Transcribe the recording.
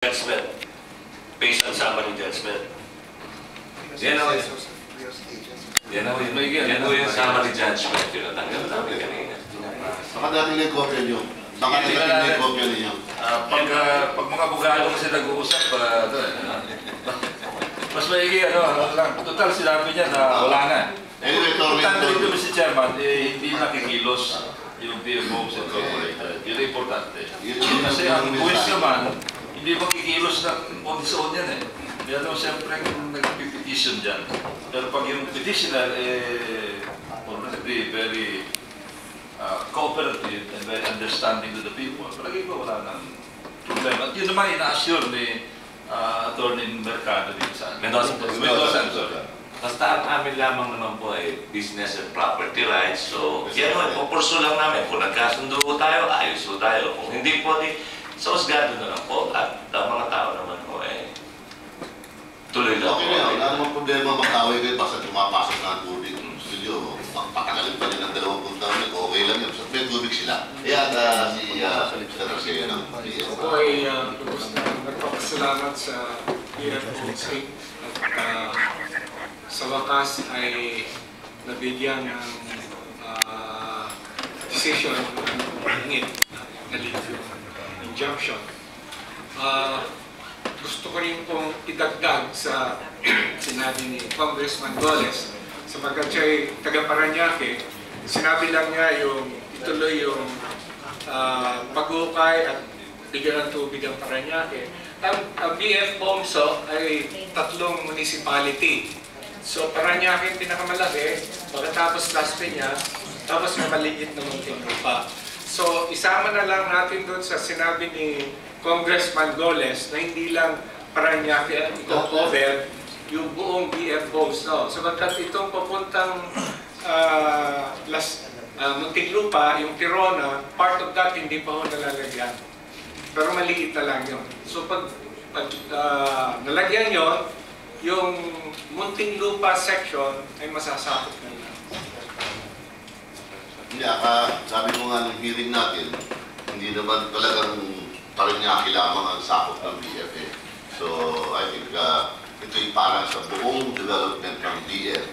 judgment based on summary judgment. Yan o yung summary judgment yun natanggap namin kanina. Baka natin na yung kopya nyo. Baka natin na yung kopya ninyo. Pag mga abogado kasi nag-uusap, mas maigi, lang. Total, sinabi niya na wala na. Anyway, Importante dito, Mr. Chairman, hindi nakikilos yung PMO sa Incorporated. Yun ang importante. Kasi ang buwis naman, hindi makikilos ng on-zone yan eh. Kaya naman siyempre nag-petition dyan. Pero pag yung petitioner, must be very cooperative and very understanding to the people, palagi ko wala nang problema. At yun naman ina-assure ni Attorney Mercado din sa amin. Mendoza, basta ang amin lamang naman po ay business and property rights. So, yan o, ipupurso lang namin. Kung nagkasundo po tayo, ayos po tayo. Kung hindi po, sa usgado na lang po. At ang mga tao naman po eh, tuloy lang po. Okay na yun. Wala namang problema mag-away kayo basta tumapasok na ang tubig ng studio. Patagalin pa rin ng 20 taon, okay lang yun. May tubig sila. Kaya si Taraseo ng PSO. Ako ay nagpapasalamat sa PFOC at sa wakas ay nabigyan ng decision ng pangingin na injunction. Gusto ko rin pong idagdag sa sinabi ni Congressman Goles sapagkat siya ay taga-Parañaque. Sinabi lang niya yung ituloy yung pag-ukay at bigyan ng tubig ang Parañaque. Ang BF Bomso ay 3 municipality. So Parañaque yung pinakamalaki, pagkatapos Las Piñas, tapos may maliit na Muntinlupa. So isama na lang natin doon sa sinabi ni Congressman Goles na hindi lang Parañaque ang i-cover yung buong BF Bomso. Sapagkat itong papuntang Muntinlupa, yung Tirona, part of that hindi pa ho nalalagyan. Pero maliit na lang yun. So pag nalagyan yun, yung Muntinlupa section ay masasakot na lang. Hindi, sabi ko nga ng hearing natin, hindi naman talagang Parañaque lamang ang sakop ng BFA. So I think ito'y parang sa buong development ng BF.